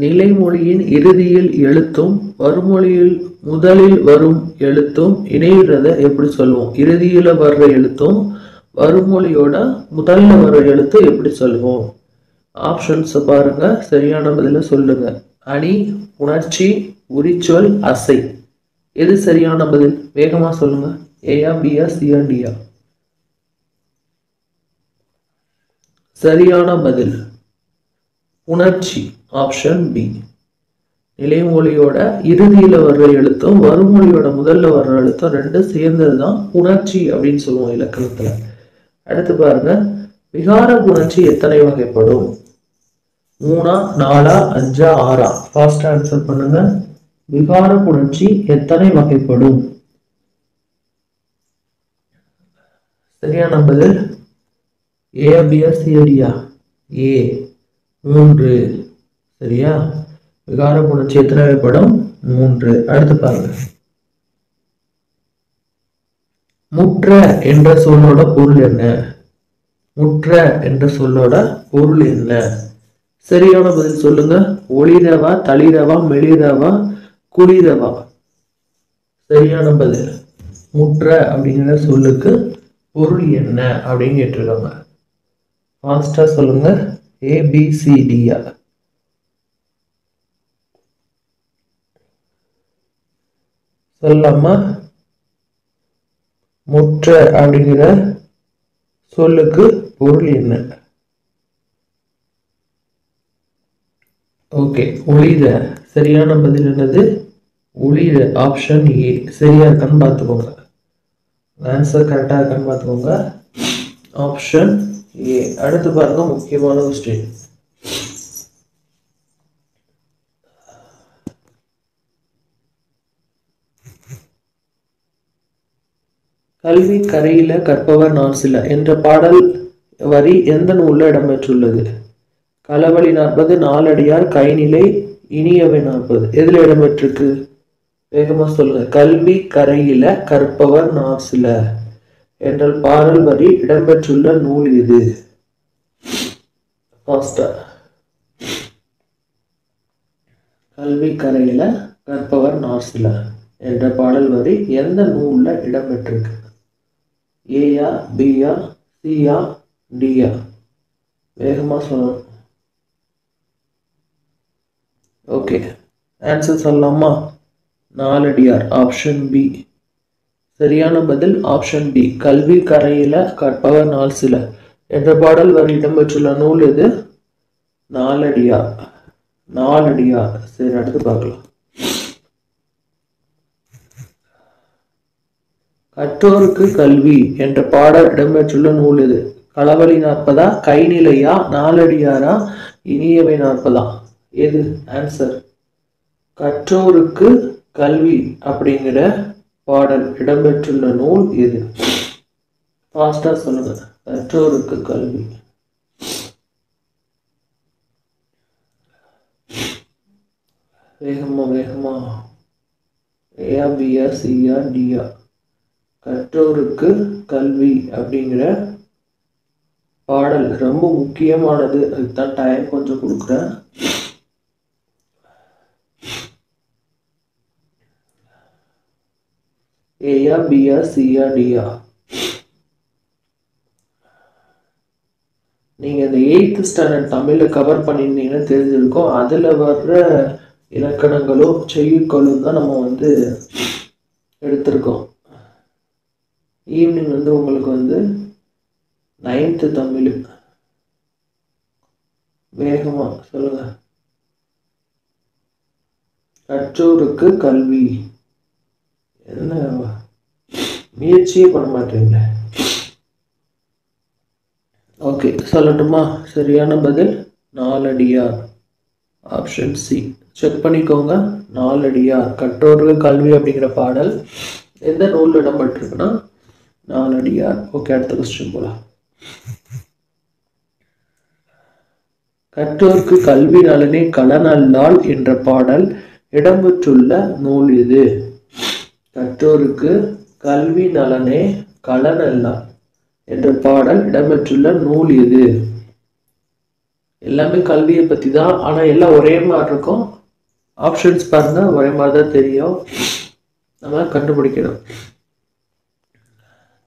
நிலைமொழியின் இறுதியில் எழுத்தும் வருமொழியில் முதலில் வரும் எழுத்தும் இணைகிறத எப்படி சொல்லுவோம்? இறுதியில வர்ற எழுத்தும் வருமொழியோட முதல்ல வர்ற எழுத்து எப்படி சொல்லுவோம்? ஆப்ஷன்ஸ் பாருங்க, சரியான பதில சொல்லுங்க. அணி, உணர்ச்சி, உரிச்சொல், அசை. எது சரியான பதில்? வேகமா சொல்லுங்க. ஏயா, பியா, சியா, டியா? சரியான பதில் உணர்ச்சி, ஆப்ஷன் பி. நிலைமொழியோட இறுதியில வர்ற எழுத்தும் வருமொழியோட முதல்ல வர்ற எழுத்தும் ரெண்டும் சேர்ந்ததுதான் உணர்ச்சி அப்படின்னு சொல்லுவோம் இலக்கணத்துல. அடுத்து பாருங்க, விகார புணர்ச்சி எத்தனை வகைப்படும்? 3, 4, 5, 6? ஃபாஸ்ட் ஆன்சர் பண்ணுங்க. விகார புணர்ச்சி எத்தனை வகைப்படும்? சரியான பதில் ஏ, பியா, சியா? ஏ, 3. சரியா? விகார புணர்ச்சி எத்தனை வகைப்படும்? 3. அடுத்து பாருங்க, முற்ற என்ற சொல்லோட பொருள் என்ன? முற்ற என்ற சொல்லோட பொருள் என்ன? சரியான பதில் சொல்லுங்க. ஒளிரவா, தளிரவா, மெளிரவா, குளிரவா? சரியான பதில் முற்ற அப்படிங்கிற சொல்லுக்கு பொருள் என்ன அப்படின்னு கேட்டிருக்காங்க. ஃபாஸ்டா சொல்லுங்க. ஏபிசிடியா? சொல்லாமா? முற்ற அப்படிங்கிற சொல்லுக்கு பொருள் என்ன? ஓகே, ஒளிர. சரியான பதில் என்னது? ஒளிர, ஆப்ஷன் ஏ. சரியா இருக்கான்னு பார்த்துக்கோங்க. ஆன்சர் கரெக்டா இருக்கான்னு பார்த்துக்கோங்க. Option A. அடுத்து பாருங்க, முக்கியமான கொஸ்டின். கல்வி கரையில கற்பவர் நான் சில என்ற பாடல் வரி எந்த நூல்ல இடம்பெற்றுள்ளது? களவழி 40, நாலடியார், கைநிலை, இனியவை 40. எதுல இடம்பெற்றிருக்கு? வேகமா சொல்லுங்க. கல்வி கரையில கற்பவர் நான் சில என்ற பாடல் வரி இடம்பெற்றுள்ள நூல் எது? கல்வி கரையில கற்பவர் நான் சில என்ற பாடல் வரி எந்த நூல்ல இடம்பெற்றிருக்கு? ஏயா, பியா, சியா, டியா? வேகமா சொல்லணும். ஓகே, ஆன்சர் சொல்லலாமா? Naladiyar, option B. சரியான பதில் ஆப்ஷன் பி. கல்வி கரையில கற்பவர் நாள் சில என்ற பாடல் வரி இடம்பெற்றுள்ள நூல் எது? நாலடியார். நாலடியார். சரி, அடுத்து பார்க்கலாம். கற்றோருக்கு கல்வி என்ற பாடல் இடம்பெற்றுள்ள நூல் எது? களவழி 40, கைநிலையா, நாலடியாரா, இனியவை 40? எது ஆன்சர்? கற்றோருக்கு கல்வி அப்படிங்கிற பாடல் இடம்பெற்றுள்ள நூல் எது? ஃபாஸ்டா சொல்லுங்க. கற்றோருக்கு கல்வி. வேகமா வேகமா. ஏயா, பியா, சியா, டியா? கற்றோருக்கு கல்வி அப்படிங்கிற பாடல் ரொம்ப முக்கியமானது. அதுதான் டைம் கொஞ்சம் கொடுக்குறேன். ஏயா, பியா, சியா, டியா? நீங்க இந்த 8th ஸ்டாண்டர்ட் தமிழ்ல கவர் பண்ணியிருந்தீங்கன்னு தெரிஞ்சிருக்கும். அதுல வர்ற இலக்கணங்களும் செய்யுட்களும் தான் நம்ம வந்து எடுத்திருக்கோம். ஈவினிங் வந்து உங்களுக்கு வந்து 9th தமிழ். வேகமா சொல்லுங்க. கற்றோருக்கு கல்வி. என்ன முயற்சியே பண்ண மாட்டீங்களே. ஓகே, சொல்லட்டுமா? சரியான பதில் நாலடியார், ஆப்ஷன் சி. செக் பண்ணிக்கோங்க. நாலடியார், கற்றோருக்கு கல்வி அப்படிங்கிற பாடல் எந்த நூல் இடம்பெற்றிருக்குன்னா நாலடியார். ஓகே, அடுத்த கொஸ்டின் போலாம். கற்றோருக்கு கல்வி நலனே களனல்லால் என்ற பாடல் இடம்பெற்றுள்ள நூல் எது? கற்றோருக்கு கல்வி நலனே களனல்லால் என்ற பாடல் இடம்பெற்றுள்ள நூல் எது? எல்லாமே கல்வியை பற்றி தான். ஆனால் எல்லாம் ஒரே மாதிரி இருக்கும். ஆப்ஷன்ஸ் பாருங்க, ஒரே மாதிரி தான் தெரியும். நம்ம கண்டுபிடிக்கணும்.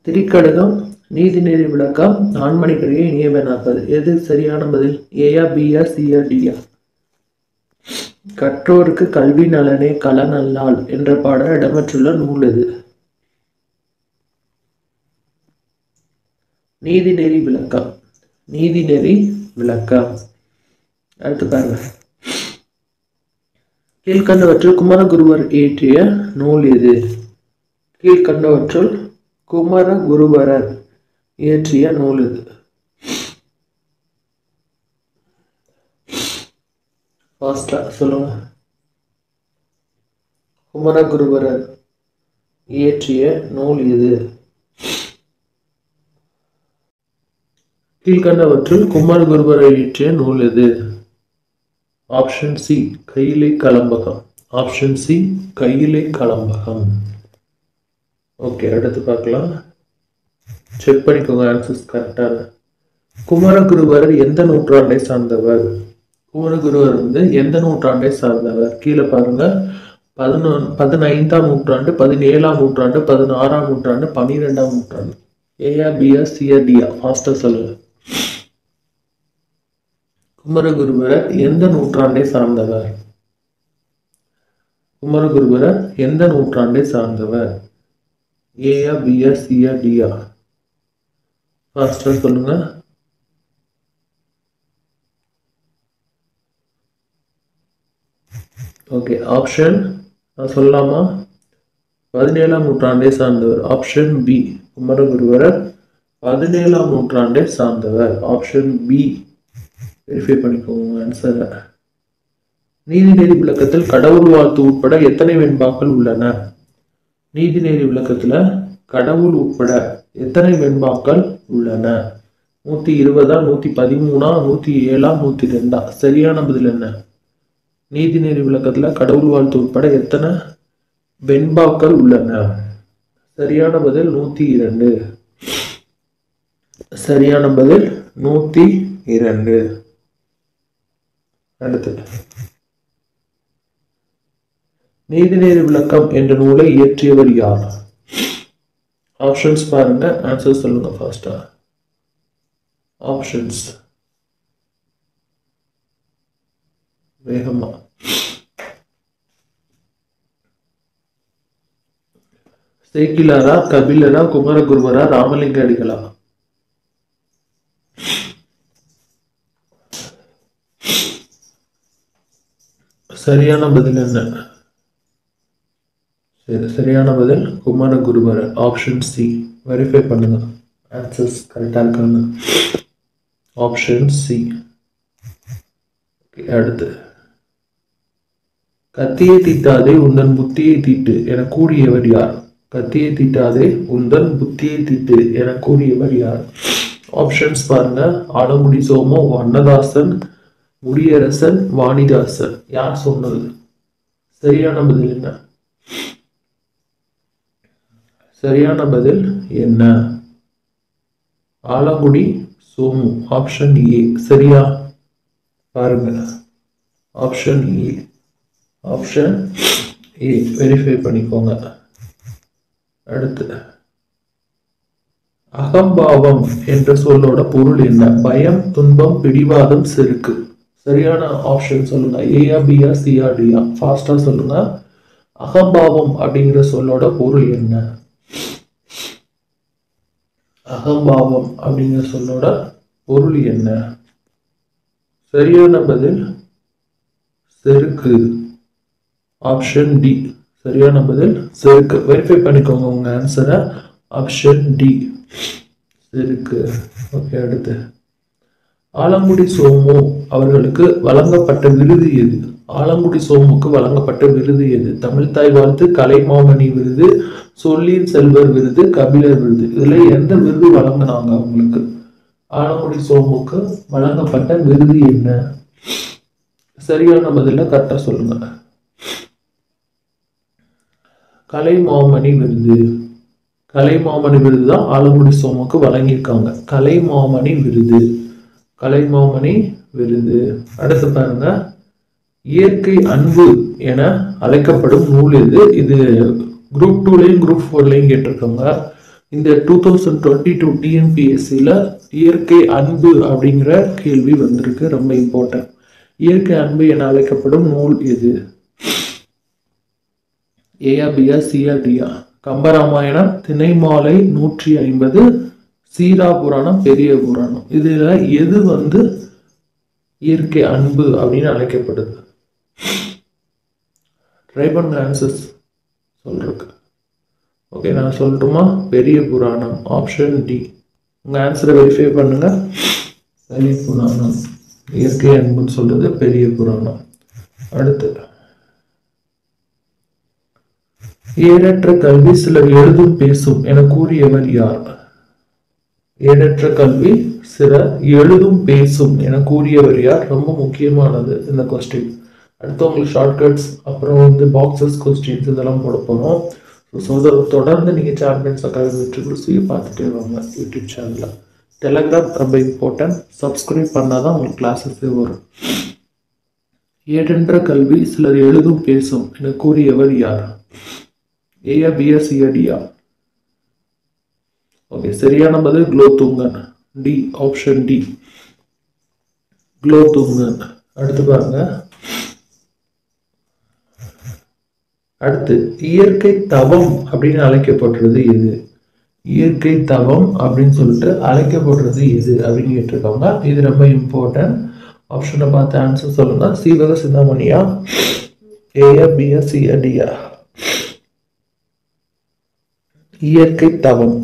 திரிகடுகம், நீதிநெறி விளக்கம், ஆண்மணிக்கடிகை, இனியவை 40. எது சரியான பதில்? ஏயா, பியா, சியா, டியா? கற்றோருக்கு கல்வி நலனே களநல்லால் என்ற பாடல் இடம்பெற்றுள்ள நூல் எது? நீதிநெறி விளக்கம். நீதிநெறி விளக்கம். அடுத்து பாருங்க. கீழ்கண்டவற்றில் குமரகுருவர் இயற்றிய நூல் எது? கீழ்கண்டவற்றுள் குமரகுருபரர் இயற்றிய நூல் எது? ஃபாஸ்டா சொல்லுங்க. குமரகுருபரர் இயற்றிய நூல் எது? கீழ்கண்டவற்றில் குமரகுருபரர் இயற்றிய நூல் எது? ஆப்ஷன் சி கையிலை கலம்பகம். ஆப்ஷன் சி கையிலை கலம்பகம். ஓகே, அடுத்து பார்க்கலாம். செக் பண்ணிக்கோங்க ஆன்சர்ஸ் கரெக்டான. குமரகுருபரர் எந்த நூற்றாண்டை சார்ந்தவர்? குமரகுருவர் எந்த நூற்றாண்டை சார்ந்தவர்? கீழே பாருங்க. 15ஆம் நூற்றாண்டு, 17ஆம் நூற்றாண்டு, 16ஆம் நூற்றாண்டு, 12ஆம் நூற்றாண்டு. ஏயா, பியா, சியா, டியா? ஃபாஸ்டா சொல்லுங்க. குமரகுருபரர் எந்த நூற்றாண்டை சார்ந்தவர்? குமரகுருபரர் எந்த நூற்றாண்டை சார்ந்தவர்? ஏயா, பியா, சியா, டியா? ஃபாஸ்டா சொல்லுங்க. ஓகே, ஆப்ஷன் நான் சொல்லலாமா? 17ஆம் நூற்றாண்டை சார்ந்தவர். ஆப்ஷன் பி குமரகுருபரர் 17ஆம் நூற்றாண்டை சார்ந்தவர். Option B. வெரிஃபை பண்ணிக்கோங்க ஆன்சரை. நீதிநெறி விளக்கத்தில் கடவுள் வாழ்த்து உட்பட எத்தனை வெண்பாக்கள் உள்ளன? நீதிநெறி விளக்கத்துல கடவுள் உட்பட எத்தனை வெண்பாக்கள் உள்ளன? 120, 113, 107, 102? சரியான பதில் என்ன? நீதிநெறி விளக்கத்துல கடவுள் வாழ்த்து உட்பட எத்தனை வெண்பாக்கள் உள்ளன? சரியான பதில் 102. சரியான பதில் 102. அடுத்து, நீதிநெறி விளக்கம் என்ற நூலை இயற்றியவர் யார்? ஆப்ஷன்ஸ் பாருங்க, ஆன்சர் சொல்லுங்க ஃபாஸ்டா. ஆப்ஷன்ஸ் வேகமா. சேக்கிலாரா, கபிலரா, குமரகுருபரா, ராமலிங்க அடிகளா? சரியான பதில் என்ன? சரியான பதில் குமரகுருபரர். Option C. வெரிஃபை பண்ணுங்க ஆன்சர்ஸ் கரெக்டா இருக்காங்க. Option C. அடுத்து, கத்தியை தீட்டாதே உந்தன் புத்தியை தீட்டு என கூறியவர் யார்? கத்தியை தீட்டாதே உந்தன் புத்தியை தீட்டு என கூறியவர் யார்? ஆப்ஷன்ஸ் பாருங்க. ஆலங்குடி சோமு, வண்ணதாசன், முடியரசன், வாணிதாசன். யார் சொன்னது? சரியான பதில் என்ன? சரியான பதில் என்ன? ஆலங்குடி சோமு. Option A. சரியா? பாருங்க. Option A. Option A. Verify பண்ணிக்கோங்க. அடுத்து, அகம்பாவம் என்ற சொல்லோட பொருள் என்ன? பயம், துன்பம், பிடிவாதம், செருக்கு. சரியான ஆப்ஷன் சொல்லுங்க. ஏயா, பியா, சியா, டியா? ஃபாஸ்டா சொல்லுங்க. அகம்பாவம் அப்படிங்கிற சொல்லோட பொருள் என்ன? அகம்பாவம் அப்படிங்கிற சொல்லோட பொருள் என்ன? சரியான பதில் செருக்கு. Option D. சரியான பதில் செருக்கு. வெரிஃபை பண்ணிக்கோங்க உங்க ஆன்சரை. ஆப்ஷன் டி செருக்கு. ஓகே, அடுத்து, ஆலங்குடி சோமு அவர்களுக்கு வழங்கப்பட்ட விருது எது? ஆலங்குடி சோமுக்கு வழங்கப்பட்ட விருது எது? தமிழ்தாய் வாழ்த்து, கலைமாமணி விருது, சொல்லீர் செல்வர் விருது, கபிலர் விருது. இதுல எந்த விருது வழங்கினாங்க அவங்களுக்கு? ஆலங்குடி சோமுக்கு வழங்கப்பட்ட விருது என்ன? சரியான பதில கரெக்டா சொல்லுங்க. கலைமாமணி விருது. கலைமாமணி விருது தான் ஆலங்குடி சோமுக்கு வழங்கியிருக்காங்க. கலைமாமணி விருது. கலைமாமணி விருது. அடுத்து பாருங்க, இயற்கை அன்பு என அழைக்கப்படும் நூல் எது? இது குரூப் 2லையும் குரூப் 4லையும் கேட்டிருக்காங்க. இந்த 2022 டிஎன்பிஎஸ்சியில் இயற்கை அன்பு அப்படிங்கிற கேள்வி வந்திருக்கு, ரொம்ப இம்பார்ட்டன்ட். இயற்கை அன்பு என அழைக்கப்படும் நூல் எது? ஏயா பியா சியா டியா? கம்பராமாயணம், திணைமாலை 150, சீரா புராணம், பெரிய புராணம். இதுல எது வந்து இயற்கை அன்பு அப்படின்னு அழைக்கப்படுது? ட்ரை பண்ணுங்க ஆன்சர்ஸ் சொல்றதுக்கு. ஓகே, நான் சொல்லட்டுமா? பெரிய புராணம், ஆப்ஷன் டி. உங்க ஆன்சரை வெரிஃபை பண்ணுங்க. பெரிய புராணம், இயற்கை அன்புன்னு சொல்றது பெரிய புராணம். அடுத்து, ஏடற்ற கல்வி சிலர் எழுதும் பேசும் என கூறியவர் யார்? ஏடற்ற கல்வி சிலர் எழுதும் பேசும் என கூறியவர் யார்? ரொம்ப முக்கியமானது இந்த கொஸ்டின். அடுத்து உங்களுக்கு ஷார்ட்கட்ஸ், அப்புறம் வந்து பாக்ஸஸ், கொஸ்டின்ஸ் இதெல்லாம் போட போகிறோம். ஸோ தொடர்ந்து நீங்கள் சாம்பியன்ஸ் அகாடமி ட்ரிபிள்ஸையும் பார்த்துட்டே வாங்க யூடியூப் சேனலில். டெலகிராம் ரொம்ப இம்பார்ட்டன்ட், சப்ஸ்கிரைப் பண்ணால் தான் உங்களுக்கு கிளாஸஸே வரும். ஏடென்ற கல்வி சிலர் எழுதும் பேசும் என கூறியவர் யார்? ஏயா பியா சியா டியா? ஓகே, சரியான பதில் Kulothungan. D, option D, Kulothungan. அடுத்து பாருங்க, அடுத்து இயற்கை தவம் அப்படின்னு அழைக்கப்படுறது எது? இயற்கை தவம் அப்படின்னு சொல்லிட்டு அழைக்கப்படுறது எது அப்படின்னு கேட்டிருக்காங்க. இது ரொம்ப இம்பார்ட்டன்ட். ஆப்ஷனை பார்த்து ஆன்சர் சொல்லுங்க. சீவக சிந்தாமணியா, ஏயா பியா சியா டியா? இயற்கை தவம்.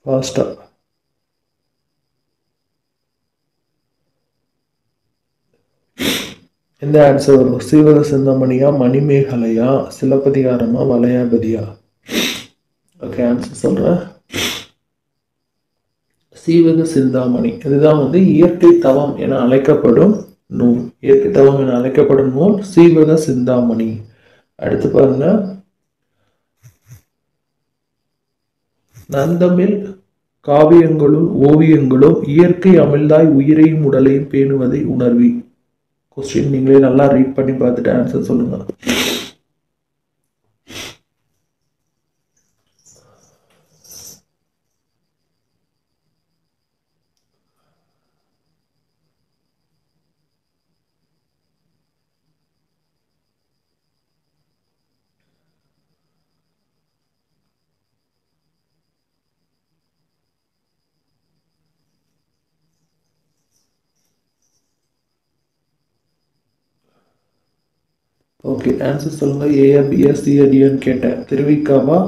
ஃபாஸ்டா. எந்த ஆன்சர் வரும்? சீவக சிந்தாமணியா, மணிமேகலையா, சிலப்பதிகாரமா, வளையாபதியா? ஓகே, ஆன்சர் சொல்றேன். சீவக சிந்தாமணி. இதுதான் வந்து இயற்கை தவம் என அழைக்கப்படும் நூல். இயற்கை தவம் என அழைக்கப்படும் நூல் சீவக சிந்தாமணி. அடுத்து பாருங்க, நந்தமிழ் காவியங்களும் ஓவியங்களும் இயற்கை அமிழ்தாய் உயிரையும் உடலையும் பேணுவதை உணர்வி. கொஸ்டின் நீங்களே நல்லா ரீட் பண்ணி பார்த்துட்டு ஆன்சர் சொல்லுங்க. ஓகே, ஆன்சர் சொல்லுங்க. ஏயா பியா சியா டியான்னு கேட்டேன். திருவிக்காவா,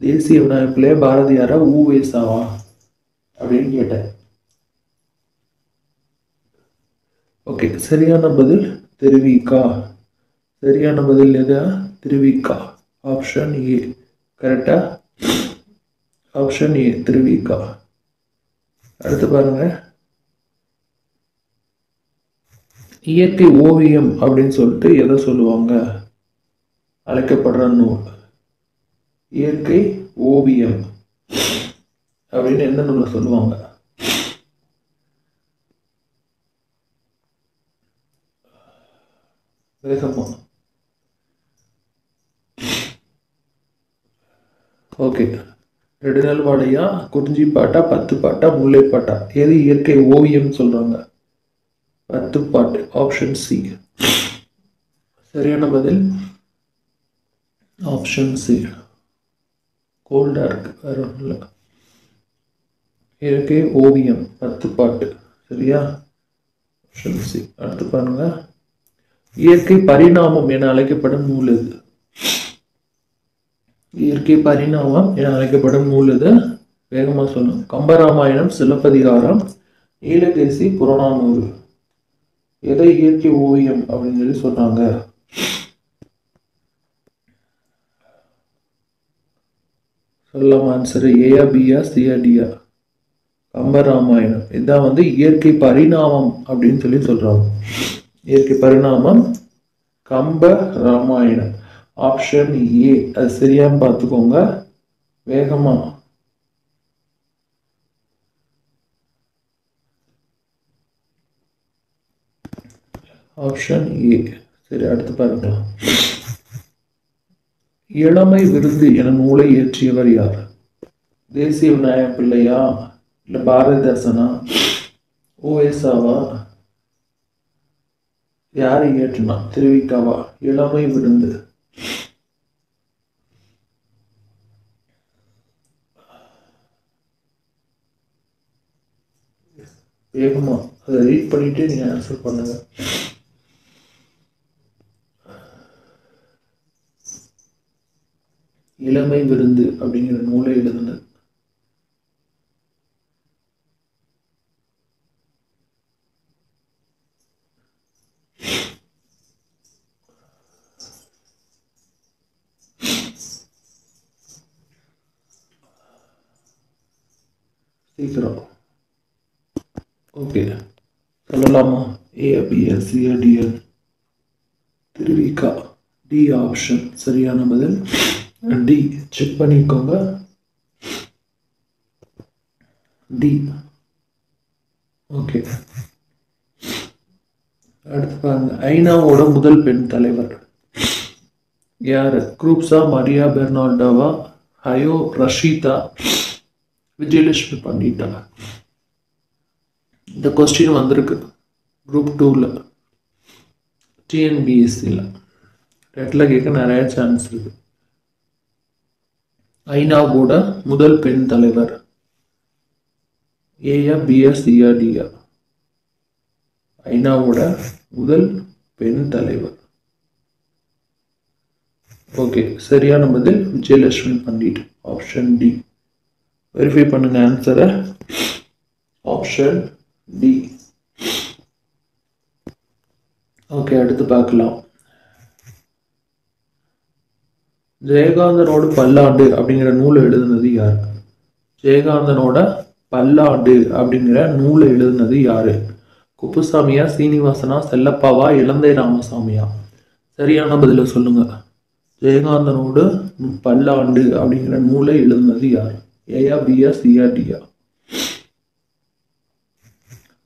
தேசிய விநாயகப் பிள்ளையா, பாரதியாரா, ஊவேசாவா அப்படின்னு கேட்டேன். ஓகே, சரியான பதில் திருவிக்கா. சரியான பதில் எது? திருவிக்கா. Option A. கரெக்டா? Option A, Thiruvika. அடுத்து பாருங்க, இயற்கை ஓவியம் அப்படின்னு சொல்லிட்டு எதை சொல்லுவாங்க? அழைக்கப்படுற நூல் இயற்கை ஓவியம் அப்படின்னு எந்த நூலை சொல்லுவாங்க? வேகமா. ஓகே, நெடுநல்வாடையா, குறிஞ்சி பாட்டா, 10 பாட்டா, முல்லைப்பாட்டா? எது இயற்கை ஓவியம் சொல்றாங்க? 10 பாட்டு. Option C. சரியான பதில் ஆப்ஷன் சி. கோல்டா இருக்கு, வேற ஒன்றும் இல்லை. இயற்கை ஓவியம் 10 பாட்டு. சரியா? Option C. அடுத்து பாருங்க, இயற்கை பரிணாமம் என அழைக்கப்படும் நூல் எது? இயற்கை பரிணாமம் என அழைக்கப்படும் நூல் எது? வேகமா சொல்லுங்க. கம்பராமாயணம், சிலப்பதிகாரம், நீலகேசி, புறநானூறு. எதை இயற்கை ஓவியம் அப்படின்னு சொல்லி சொன்னாங்க? சொல்லலாம் ஆன்சர். ஏயா பியா சியா டியா? கம்பராமாயணம். இதான் வந்து இயற்கை பரிணாமம் அப்படின்னு சொல்றாங்க. இயற்கை பரிணாமம் கம்ப ராமாயணம். Option A. அது சரியான்னு பார்த்துக்கோங்க வேகமா. ஆப்ஷன் ஏ சரி. அடுத்து பாருங்க. இளமை விருது என நூலை இயற்றியவர் யார்? தேசிய விநாயக பிள்ளையா, இல்ல பாரதிதாசனா, ஓஎஸ்ஆவா, யாரை இயற்றினா? திருவிக்காவா? இளமை விருந்து வேகமா அதை ரீட் பண்ணிட்டு நீங்க ஆன்சர் பண்ணுங்க. இளமை விருந்து அப்படிங்கிற நூலை எழுதுனது சீக்கிரம். ஓகே சொல்லலாமா? ஏ PL CRTL Thiru Vi Ka. D option சரியான பதில். டி செக் பண்ணிக்கோங்க. டி. ஓகே அடுத்து பாருங்க. ஐநாவோட முதல் பெண் தலைவர் யாரு? குரூப்ஸா, மரியா பெர்னால்டோவா, ஹயோ ரஷீதா, விஜயலட்சுமி பண்டிட்டா? இந்த கொஸ்டின் வந்திருக்கு குரூப் 2ல, டிஎன்பிஎஸ்சியில். டெட்டில் கேட்க நிறைய சான்ஸ் இருக்கு. ஐநாவோட முதல் பெண் தலைவர் ஏயா பியா சிஆர்டியா? ஐநாவோட முதல் பெண் தலைவர். ஓகே சரியான பதில் Vijayalakshmi Pandit. Option D. Verify பண்ணுங்க ஆன்சரை. Option D. ஓகே அடுத்து பார்க்கலாம். ஜெயகாந்தனோட பல்லாண்டு அப்படிங்கிற நூலை எழுதுனது யார்? ஜெயகாந்தனோட பல்லாண்டு அப்படிங்கிற நூலை எழுதுனது யாரு? குப்புசாமியா, சீனிவாசனா, செல்லப்பாவா, இலந்தை ராமசாமியா? சரியான பதில சொல்லுங்க. ஜெயகாந்தனோட பல்லாண்டு அப்படிங்கிற நூலை எழுதுனது யார்? ஏயா பியா சிஆர்டியா?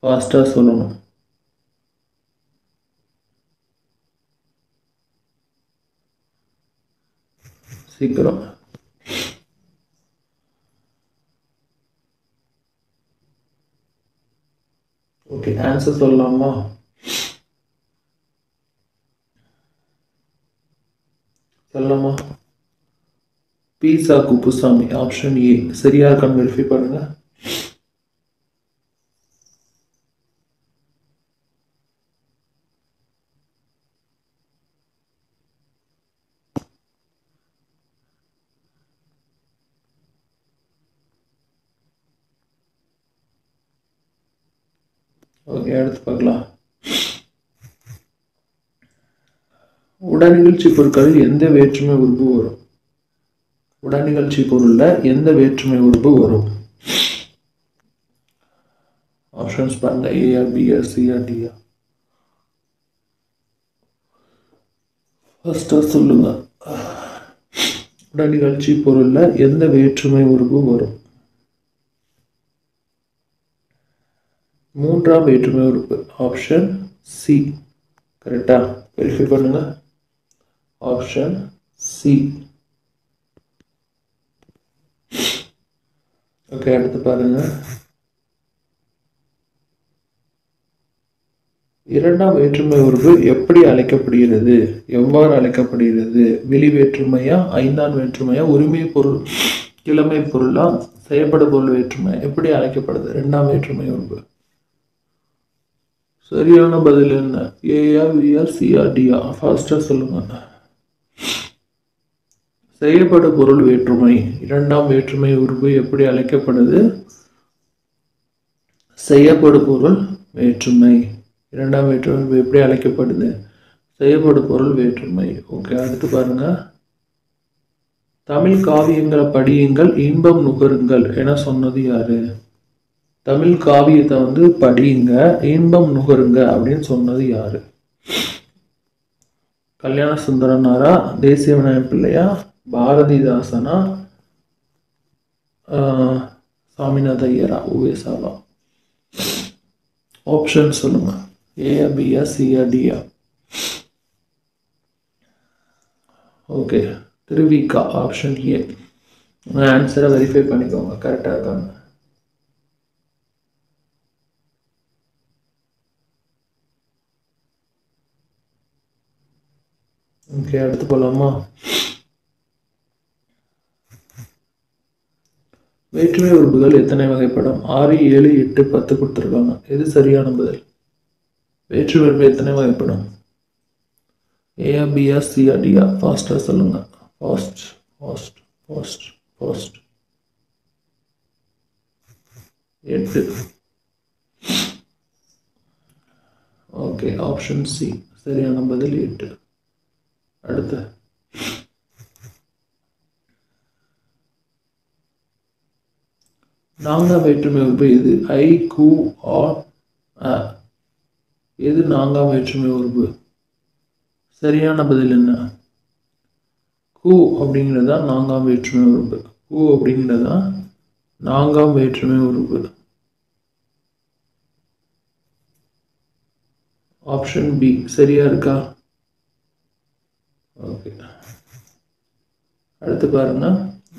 ஃபாஸ்டா சொல்லணும். சீக்கிரம். ஓகே ஆன்சர் சொல்லலாமா? சொல்லலாமா? பீசா குப்புசாமி. ஆப்ஷன் ஏ சரியா இருக்கான்னு வெரிஃபை பண்ணுங்க. ஓகே அடுத்து பார்க்கலாம். உடனிகழ்ச்சி பொருட்களில் எந்த வேற்றுமை உறுப்பு வரும்? உடனிகழ்ச்சி பொருள்ல எந்த வேற்றுமை உறுப்பு வரும்? ஆப்ஷன்ஸ் பாருங்க. ஏஆ பிஆ சிஆ டிஆ? ஃபர்ஸ்டா சொல்லுங்க. உடனிகழ்ச்சி பொருள்ல எந்த வேற்றுமை உறுப்பு வரும்? மூன்றாம் வேற்றுமை உறுப்பு. Option C. கரெக்டா? வெரிஃபை பண்ணுங்க. Option C. ஓகே அடுத்து பாருங்க. இரண்டாம் வேற்றுமை உறுப்பு எப்படி அழைக்கப்படுகிறது? எவ்வாறு அழைக்கப்படுகிறது? வெளி வேற்றுமையா, ஐந்தாம் வேற்றுமையா, உரிமை பொருள், கிழமை பொருளா, செய்யப்பட பொருள் வேற்றுமை? எப்படி அழைக்கப்படுது இரண்டாம் வேற்றுமை உறுப்பு? சரியான பதில் என்ன? ஏஆ பிஆ சிஆ டிஆ? ஃபாஸ்டா சொல்லுங்க. செய்யப்பட பொருள் வேற்றுமை. இரண்டாம் வேற்றுமை உறுப்பு எப்படி அழைக்கப்படுது? செய்யப்படு பொருள் வேற்றுமை. இரண்டாம் வேற்றுமை எப்படி அழைக்கப்படுது? செய்யப்படு பொருள் வேற்றுமை. ஓகே அடுத்து பாருங்க. தமிழ் காவியங்களை படியுங்கள், இன்பம் நுகருங்கள் என சொன்னது யாரு? தமிழ் காவியத்தை வந்து படியுங்க, இன்பம் நுகருங்க அப்படின்னு சொன்னது யாரு? கல்யாண சுந்தரனாரா, தேசிய விநாயகம் பிள்ளையா, பாரதிதாசனா, சாமிநாத ஐயரா, உவேசாவா? ஆப்ஷன் சொல்லுங்க. ஏயா, பியா, சியா, டியா? Okay, Thiruvika option A. உங்கள் ஆன்சரை வெரிஃபை பண்ணிக்கோங்க கரெக்டாக இருக்காங்க. ஓகே, அடுத்து போகலாமா? வேற்றுமை உறுப்புகள் எத்தனை வகைப்படும்? 6, 7, 8, 10 கொடுத்துருக்காங்க. எது சரியான பதில்? வேற்றுமை உறுப்பு எத்தனை வகைப்படும்? ஏயா, பியா, சியா, டியா? ஃபாஸ்டா சொல்லுங்க. Fast fast fast fast. 8. Okay, option C சரியான பதில் 8. அடுத்து நான்காம் வேற்றுமை உறுப்பு எது? ஐ, கு, ஆர், அ. எது நான்காம் வேற்றுமை உறுப்பு? சரியான பதில் என்ன? கு அப்படிங்கிறதா நான்காம் வேற்றுமை உறுப்பு. கு அப்படிங்கிறதா நான்காம் வேற்றுமை உறுப்பு. ஆப்ஷன் பி சரியா இருக்கா? ஓகே, அடுத்து பாருங்க.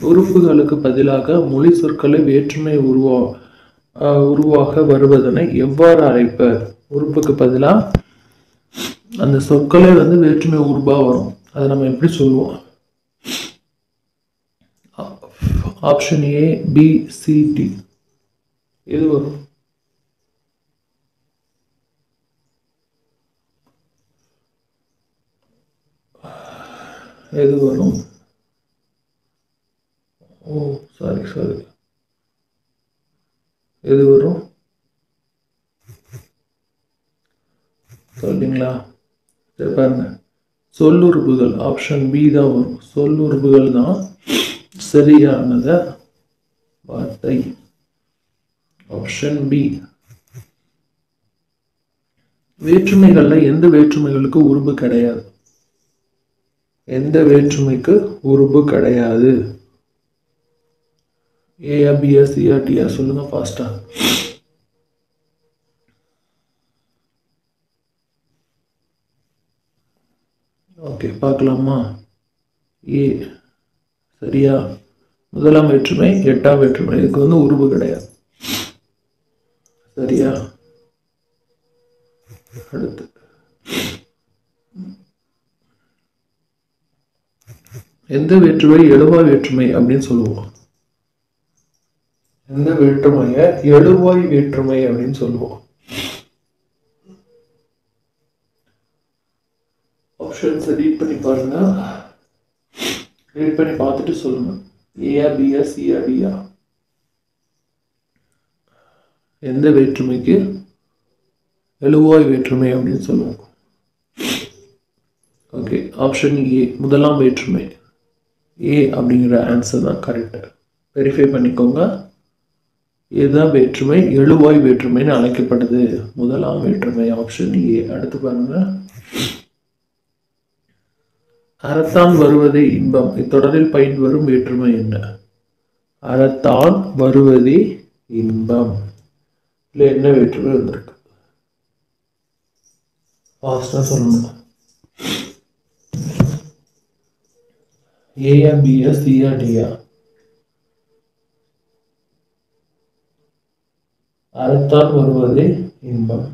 உறுப்புகளுக்கு பதிலாக மொழி சொற்களை வேற்றுமை உருவாக வருவதனை எவ்வாறு அழைப்பர்? உறுப்புக்கு பதிலாக அந்த சொற்களே வந்து வேற்றுமை உருவா வரும். அதை நம்ம எப்படி சொல்லுவோம்? Option A, B, C, D. எது வரும்? எது வரும்? Oh, sorry. எது வரும் சொல்றீங்களா? சரி பாருங்க, சொல்லுறுப்புகள். ஆப்ஷன் பி தான் வரும். சொல்லுறுப்புகள் தான் சரியானத வார்த்தை. Option B. வேற்றுமைகள்ல எந்த வேற்றுமைகளுக்கு உருபு கிடையாது? எந்த வேற்றுமைக்கு உருபு கிடையாது? ஏயா, பியா, சியா, டியா? சொல்லுங்க ஃபாஸ்டா. ஓகே, பார்க்கலாமா? ஏ சரியா. முதலாம் வேற்றுமை, 8ஆம் வேற்றுமை, இதுக்கு வந்து உருபு கிடையாது. சரியா? அடுத்து எந்த வேற்றுமை எழுவாய் வேற்றுமை அப்படின்னு சொல்லுவோம்? எந்த வேற்றுமைய எழுவாய் வேற்றுமை அப்படின்னு சொல்லுவோம்? ஆப்ஷன்ஸ் ரீட் பண்ணி பாருங்க. ரீட் பண்ணி பார்த்துட்டு சொல்லுங்க. ஏயா, பியா, சியா, டியா? எந்த வேற்றுமைக்கு எழுவாய் வேற்றுமை அப்படின்னு சொல்லுவோம்? ஓகே, ஆப்ஷன் ஏ முதலாம் வேற்றுமை. ஏ அப்படிங்கிற ஆன்சர் தான் கரெக்ட். வெரிஃபை பண்ணிக்கோங்க. இதுதான் வேற்றுமை எழுவாய் வேற்றுமைன்னு அழைக்கப்படுது. முதலாம் வேற்றுமை ஆப்ஷன் ஏ. அடுத்து பாருங்க. அறத்தான் வருவதே இன்பம் இத்தொடரில் பயின்று வரும் வேற்றுமை என்ன? அறத்தான் வருவதே இன்பம் இல்ல என்ன வேற்றுமை வந்திருக்கு? ஃபாஸ்டா சொல்லணும். ஏயா, பியா, சியா, டியா? அறத்தான் வருவதே இன்பம்.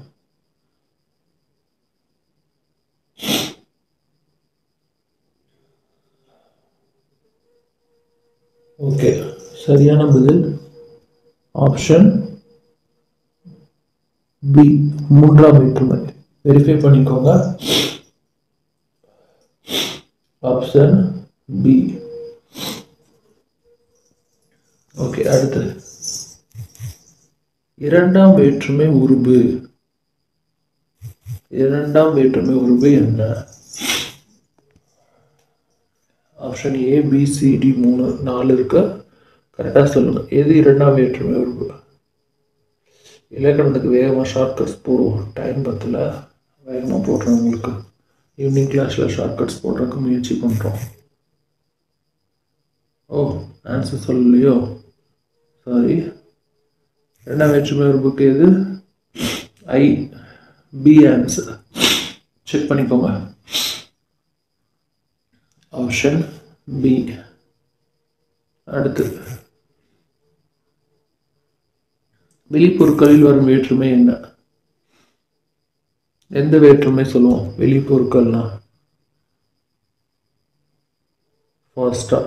ஓகே, சரியான பதில் ஆப்ஷன் பி மூன்றாம் வேற்றுமை. வெரிஃபை பண்ணிக்கோங்க. Option B. ஓகே, அடுத்து இரண்டாம் வேற்றுமை உருபு. இரண்டாம் வேற்றுமை உருபு என்ன? Option A, B, C, D 3 4 இருக்கு. கரெக்டா சொல்லுங்க. எது இரண்டாம் வேற்றுமை உருபு? இலக்கணத்துக்கு வேகமாக ஷார்ட்கட்ஸ் போடுவோம். டைம் பத்தில் வேகமாக போடுறோம். உங்களுக்கு ஈவினிங் கிளாஸில் ஷார்ட்கட்ஸ் போடுறதுக்கு முயற்சி பண்ணுறோம். ஓ, ஆன்சர் சொல்லலையோ, சாரி. ரெண்டாம் வேற்றுமை உறுப்புக்கு எது? ஐ. B answer. செக் பண்ணிக்கோங்க. Option B. அடுத்து, வெளிப்பொருட்களில் வரும் வேற்றுமை என்ன? எந்த வேற்றுமை சொல்லுவோம் வெளிப்பொருட்கள்னா? ஃபர்ஸ்டா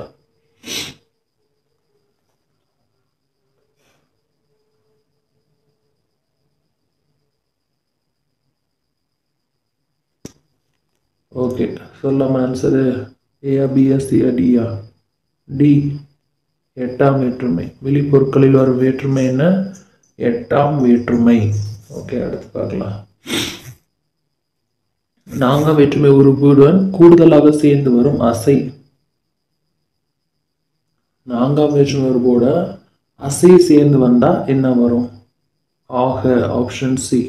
ஓகே, சொல்லாம ஆன்சரு ஏயா பியா சியா டியா? டி, எட்டாம் வேற்றுமை. வெளிப்பொருட்களில் வரும் வேற்றுமை என்ன? எட்டாம் வேற்றுமை. ஓகே, அடுத்து பார்க்கலாம். நான்காம் வேற்றுமை உறுப்புடன் கூடுதலாக சேர்ந்து வரும் அசை. நான்காம் வேற்றுமை உறுப்போட அசை சேர்ந்து வந்தா என்ன வரும்? ஆக. Option C.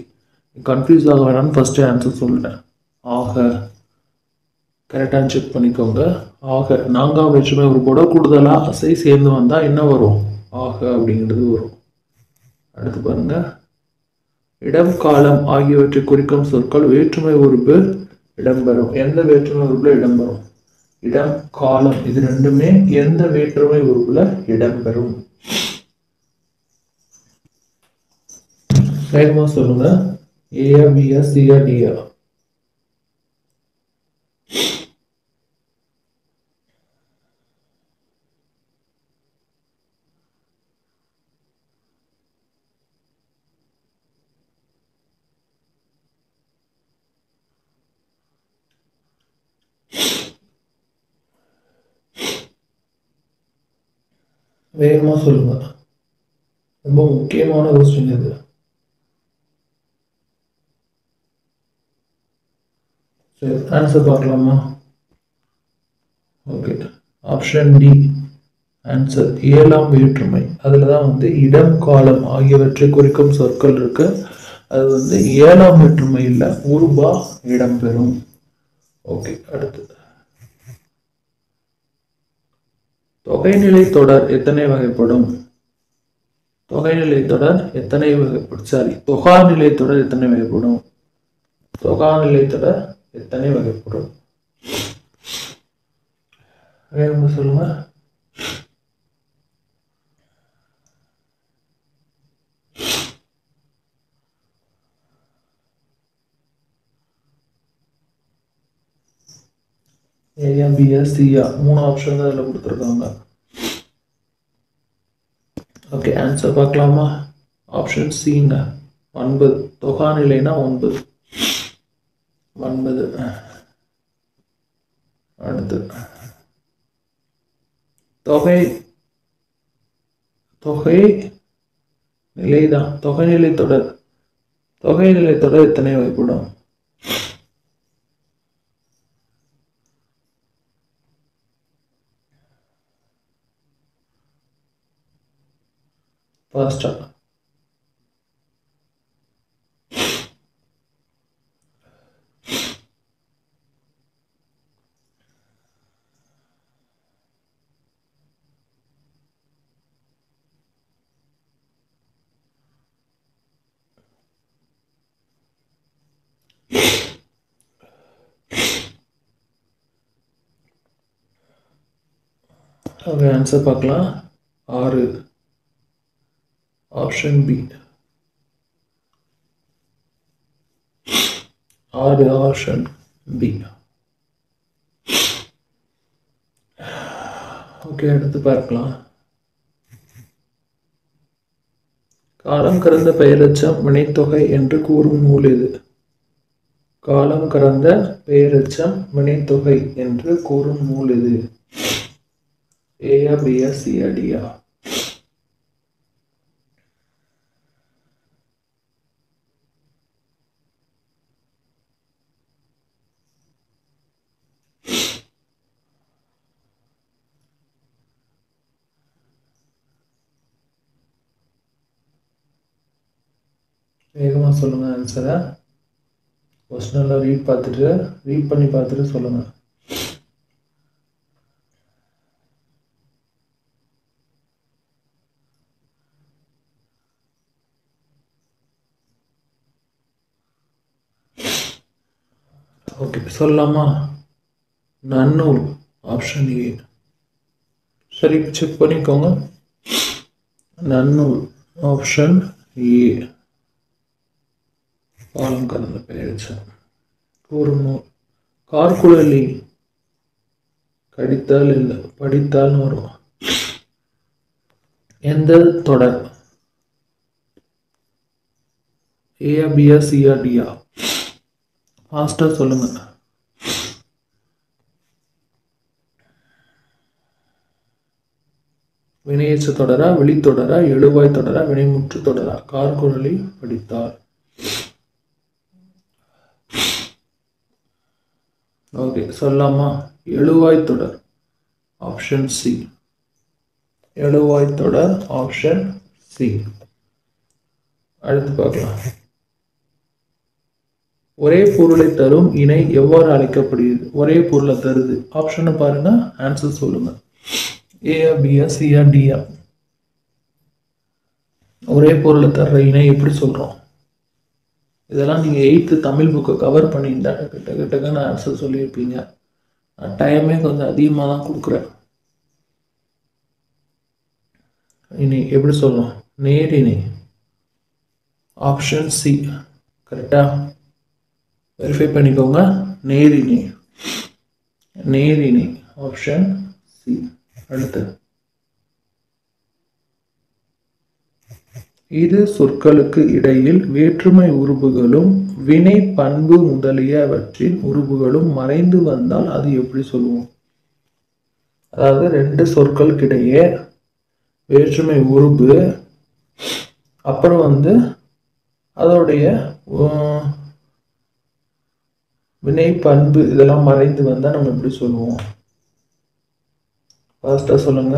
கன்ஃபியூஸ் ஆக வேணாம்னு ஃபர்ஸ்ட் ஆன்சர் சொல்லிட்டேன். ஆக. கரெக்டாக செக் பண்ணிக்கோங்க. ஆக நான்காம் வேற்றுமை உறுப்போட கூடுதலாக அசை சேர்ந்து வந்தா என்ன வரும்? ஆக அப்படிங்கிறது வரும். அடுத்து பாருங்க. இடம், காலம் ஆகியவற்றை குறிக்கும் சொற்கள் வேற்றுமை உறுப்பு இடம்பெறும். எந்த வேற்றுமை உறுப்புல இடம்பெறும்? இடம், காலம் இது ரெண்டுமே எந்த வேற்றுமை உறுப்புல இடம்பெறும்? வேகமா சொல்லுங்க. ஏயா பியா சியா டியா? வேகமா சொல்லுங்க. ரொம்ப முக்கியமான கொஸ்டின் இது. சரி, ஆன்சர் பார்க்கலாமா? Okay, option D answer. ஏழாம் வேற்றுமை. அதில் தான் இடம், காலம் ஆகியவற்றை குறிக்கும் சொற்கள் இருக்கு. அது ஏழாம் வேற்றுமையில் உருபா இடம்பெறும். ஓகே, அடுத்து. தொகைநிலை தொடர் எத்தனை வகைப்படும்? தொகைநிலை தொடர் எத்தனை வகைப்படும்? சாரி, தொகாநிலை தொடர் எத்தனை வகைப்படும்? தொகாநிலை தொடர் எத்தனை வகைப்படும்? வேகமா சொல்லுங்க. ஏயா பியா சியா? 3 ஆப்ஷன் தான் அதில் கொடுத்துருக்காங்க. ஓகே, ஆன்சர் பார்க்கலாமா? ஆப்ஷன் சிங்க 9. தொகாநிலைனா 9. 9. அடுத்து, தொகை தொகை நிலைதான். தொகைநிலை தொடர். தொகைநிலை தொடர் எத்தனை வகைப்படும்? ஃபாஸ்டா. ஓகே, ஆன்சர் பார்க்கலாம். 6. Option B. 6 option B. Okay, அடுத்து பார்க்கலாம். காலம் கடந்த பெயரெச்சம் வினைத்தொகை என்று கூறும் நூல் எது? காலம் கடந்த பெயரெச்சம் வினைத்தொகை என்று கூறும் நூல் எது? ஏயா பியா சியா டியா? வேகமாக சொல்லுங்கள் ஆன்சரை. கொஸ்டினில் ரீட் பண்ணி பார்த்துட்டு சொல்லுங்கள். ஓகே, சொல்லலாமா? நன்னூல் ஆப்ஷன் ஏ. சரி, செக் பண்ணிக்கோங்க. நன்னூல் ஆப்ஷன் ஏ. பாலம் கலந்த பெயர்ச்சி. கூறுநூல். கார்குழலி கடித்தால் இல்லை படித்தால்னு வரும். எந்த தொடர்? ஏயா பியா சியா டியா? ஃபாஸ்டா சொல்லுங்க. வினையேற்ற தொடரா, வெளித்தொடரா, எழுவாய் தொடரா, வினைமுற்று தொடரா? கார்குழலி படித்தார். ஓகே, சொல்லாமா? எழுவாய் தொடர் ஆப்ஷன் சி. எழுவாய் தொடர் ஆப்ஷன் சி. அடுத்து பார்க்கலாம். ஒரே பொருளை தரும் இணை எவ்வாறு அழைக்கப்படுகிறது? ஒரே பொருளை தருது. ஆப்ஷனை பாருங்க, ஆன்சர் சொல்லுங்க. ஏயா பியா சியா டியா? ஒரே பொருளை தர்ற இணை எப்படி சொல்றோம்? இதெல்லாம் நீங்க 8th தமிழ் புக்கை கவர் பண்ணியிருந்தா கிட்ட நான் ஆன்சர் சொல்லியிருப்பீங்க. நான் டைமே கொஞ்சம் அதிகமாக தான் கொடுக்குறேன். இனி எப்படி சொல்லணும்? நேரிணை ஆப்ஷன் சி. கரெக்டா? வெரிஃபை பண்ணிக்கோங்க. நேரிணை. நேரிணை ஆப்ஷன் சி. அடுத்து, இரு சொற்களுக்கு இடையில் வேற்றுமை உருபுகளும் வினை பண்பு முதலியவற்றின் உருபுகளும் மறைந்து வந்தால் அது எப்படி சொல்லுவோம்? அதாவது 2 சொற்களுக்கு இடையே வேற்றுமை உருபு, அப்புறம் அதோடைய வினை பண்பு இதெல்லாம் மறைந்து வந்தால் நம்ம எப்படி சொல்லுவோம்? ஃபாஸ்டா சொல்லுங்க.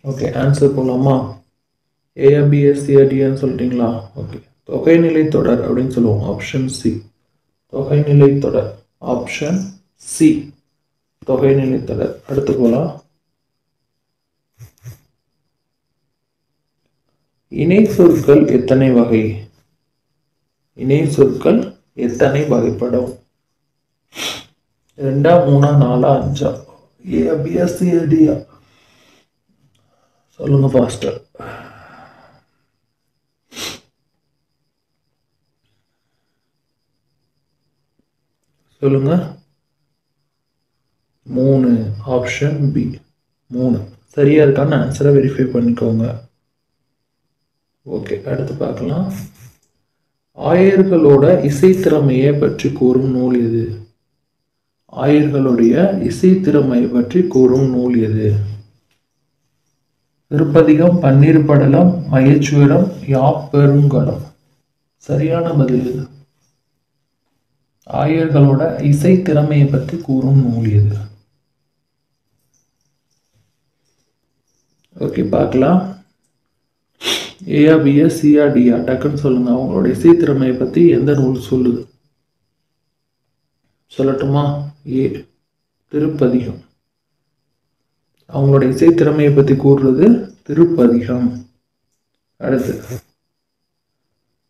ஓகே, ஆன்சர் போலாமா? ஏபிஎஸ்சிஆர்டின்னு சொல்லிட்டீங்களா? ஓகே, தொகைநிலை தொடர் அப்படின்னு சொல்லுவோம். Option C. தொகைநிலை தொடர் ஆப்ஷன் சி. தொகைநிலை தொடர். அடுத்து போலாம். இணை சொற்கள் எத்தனை வகை? இணை சொற்கள் எத்தனை வகைப்படும்? 2, 3, 4, 5? ஏபிஎஸ்சிஆர்டியா? சொல்லுங்க பாஸ்டர். சொல்லுங்க. 3. Option B. 3 சரியா இருக்கான்னு ஆன்சரை வெரிஃபை பண்ணிக்கோங்க. ஓகே, அடுத்து பார்க்கலாம். ஆயர்களோட இசைத்திறமையை பற்றி கூறும் நூல் எது? ஆயர்களுடைய இசைத்திறமையை பற்றி கூறும் நூல் எது? திருப்பதிகம், பன்னீர் படலம், மயச்சுவரம், யாப்பெருங்கலம்? சரியான பதில் இது. ஆயர்களோட இசை திறமையை பற்றி கூறும் நூல் எது? ஓகே, பார்க்கலாம். ஏயா பியா சியா டியா? டக்குன்னு சொல்லுங்க. அவங்களோட இசை திறமையை பற்றி எந்த நூல் சொல்லுது? சொல்லட்டுமா? ஏ, திருப்பதிகம். அவங்களோட இசை திறமையை பற்றி கூறுறது திருப்பதிகம். அடுத்து,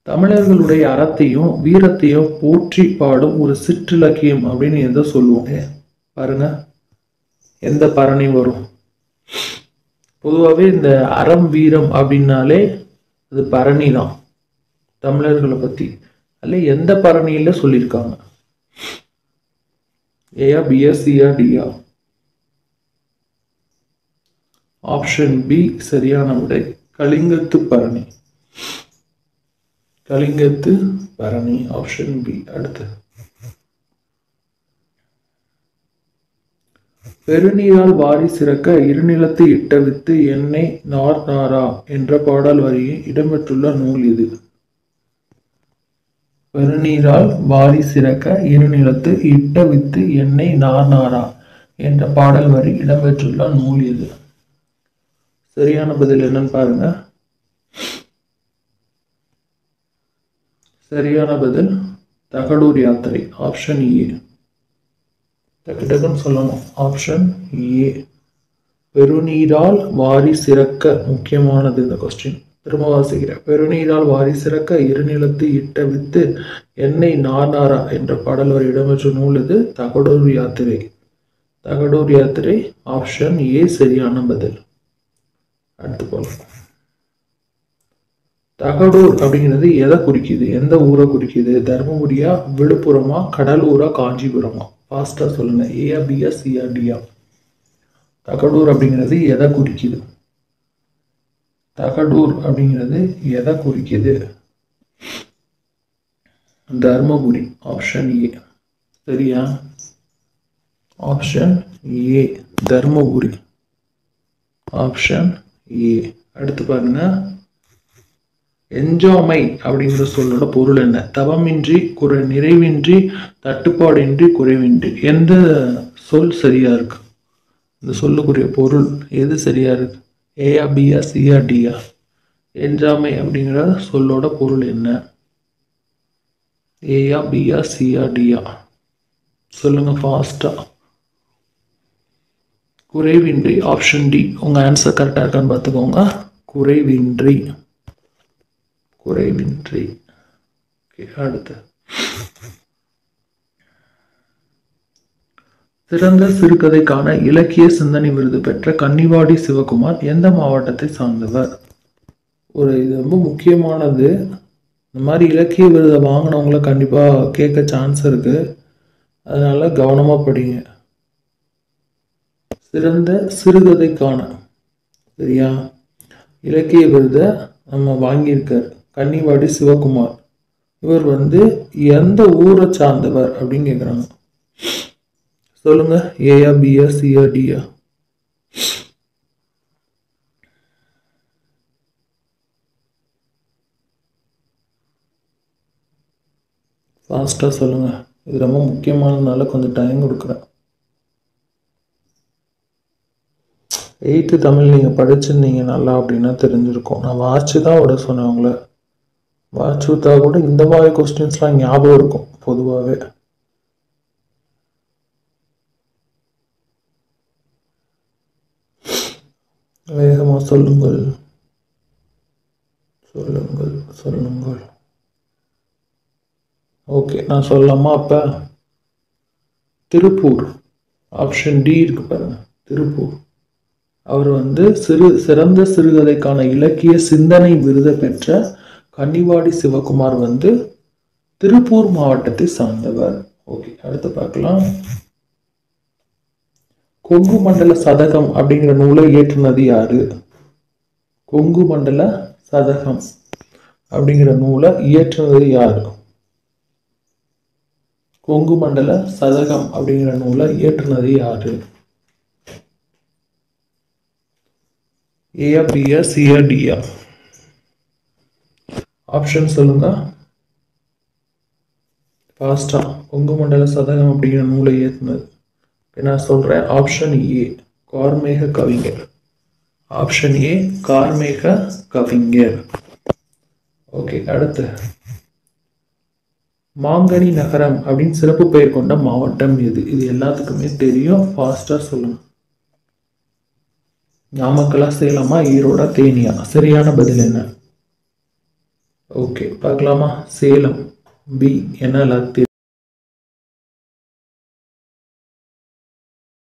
தமிழர்களுடைய அறத்தையும் வீரத்தையும் போற்றி பாடும் ஒரு சிற்றிலக்கியம் அப்படின்னு எதை சொல்லுவோம்? பாருங்க, எந்த பரணி வரும்? பொதுவாகவே இந்த அறம் வீரம் அப்படின்னாலே அது பரணி தான். தமிழர்களை பற்றி அல்ல எந்த பரணியில சொல்லியிருக்காங்க? ஏயா பியா சியா டியா? ஆப்ஷன் பி சரியான விடை. கலிங்கத்து பரணி. கலிங்கத்து பரணி ஆப்ஷன் பி. அடுத்து, பெருநீரால் வாரி சிறக்க இருநிலத்தை இட்ட வித்து எண்ணெய் நார் நாரா என்ற பாடல் வரியை இடம்பெற்றுள்ள நூல் இது? பெருநீரால் வாரி சிறக்க இருநிலத்து இட்ட வித்து எண்ணெய் நார் நாரா என்ற பாடல் வரி இடம்பெற்றுள்ள நூல் எது? சரியான பதில் என்னன்னு பாருங்க. சரியான பதில் தகடூர் யாத்திரை. Option A. டக்குன்னு சொல்லணும். Option A. பெருநீரால் வாரி சிறக்க, முக்கியமானது இந்த கொஸ்டின். திரும்ப வாசிக்கிறேன். பெருநீரால் வாரி சிறக்க இருநிலத்து இட்ட வித்து எண்ணெய் நார் நாரா என்ற பாடல் வரி இடம்பெற்ற நூல் இது தகடூர் யாத்திரை. தகடூர் யாத்திரை. ஆப்ஷன் ஏ சரியான பதில். அடுத்து போலாம். தகடூர் அப்படிங்கிறது எதை குறிக்குது? எந்த ஊரை குறிக்குது? தர்மபுரியா, விழுப்புரமா, கடலூரா, காஞ்சிபுரமா? ஃபாஸ்டா சொல்லுங்க. ஏயா, பியா, சியா, டியா? தகடூர் அப்படிங்கிறது எதை குறிக்குது? தகடூர் அப்படிங்கிறது எதை குறிக்குது? தர்மபுரி. Option A. சரியா? Option A Dharmapuri. Option A. அடுத்து பாருங்க. என்ஜாமை அப்படிங்கிற சொல்லோட பொருள் என்ன? தவமின்றி, நிறைவின்றி, தட்டுப்பாடின்றி, குறைவின்றி. எந்த சொல் சரியா இருக்கு? இந்த சொல்லுக்குரிய பொருள் எது சரியா இருக்கு? ஏயா, பியா, சியா, டியா? என்ஜாமை அப்படிங்கிற சொல்லோட பொருள் என்ன? ஏயா, பியா, சியா, டியா? சொல்லுங்க ஃபாஸ்டா. குறைவின்றி. Option D. உங்க ஆன்சர் கரெக்டா இருக்கான்னு பார்த்துக்கோங்க. குறைவின்றி. குறைவின்றி. அடுத்து. சிறந்த சிறுகதைக்கான இலக்கிய சிந்தனை விருது பெற்ற கன்னிவாடி சிவகுமார் எந்த மாவட்டத்தை சார்ந்தவர்? இது ரொம்ப முக்கியமானது. இந்த மாதிரி இலக்கிய விருதை வாங்கினவங்கள கண்டிப்பாக கேட்க சான்ஸ் இருக்கு. அதனால கவனமாக படிங்க. சிறந்த சிறுகதைக்கான சரியா இலக்கிய விருதை நம்ம வாங்கியிருக்கார் கன்னிவாடி சிவகுமார். இவர் எந்த ஊரை சார்ந்தவர் அப்படின்னு கேட்குறாங்க. சொல்லுங்க. ஏயா, பியா, சியா, டியா? ஃபாஸ்டா சொல்லுங்க. இது ரொம்ப முக்கியமானதுனால கொஞ்சம் டைம் கொடுக்குறேன். 8th தமிழ் நீங்கள் படிச்சிருந்தீங்க நல்லா அப்படின்னா தெரிஞ்சிருக்கும். நான் வாட்சி தான் விட சொன்னேன் உங்களை. வாட்சி விட்டா கூட இந்த மாதிரி கொஸ்டின்ஸ்லாம் ஞாபகம் இருக்கும் பொதுவாகவே. வேகமாக சொல்லுங்கள். சொல்லுங்கள் சொல்லுங்கள். ஓகே, நான் சொல்லலாமா? அப்போ திருப்பூர். ஆப்ஷன் டி இருக்கு பாருங்க. திருப்பூர். அவர் சிறந்த சிறுகதைக்கான இலக்கிய சிந்தனை விருதை பெற்ற கன்னிவாடி சிவகுமார் திருப்பூர் மாவட்டத்தை சார்ந்தவர். ஓகே, அடுத்து பார்க்கலாம். கொங்கு மண்டல சதகம் அப்படிங்கிற நூலை இயற்றினது யாரு? கொங்கு மண்டல சதகம் அப்படிங்கிற நூலை இயற்றினது யாரு? கொங்கு மண்டல சதகம் அப்படிங்கிற நூலை இயற்றினது யாரு? ஏயா, பியா, சியா, டியா? ஆப்ஷன் சொல்லுங்க ஃபாஸ்டா. கொங்கு மண்டல சதகம் அப்படிங்கிற நூலை இயற்றினது நான் சொல்றேன். ஆப்ஷன் ஏ கார்மேக கவிஞர். ஆப்ஷன் ஏ கார்மேக கவிஞர். ஓகே, அடுத்து. மாங்கனி நகரம் அப்படின்னு சிறப்பு பெயர் கொண்ட மாவட்டம் எது? இது எல்லாத்துக்குமே தெரியும். ஃபாஸ்டா சொல்லுங்க. நாமக்கலா, சேலமா, ஈரோடா, தேனியா? சரியான பதில் என்ன? ஓகே, பார்க்கலாமா? சேலம். பி. என்ன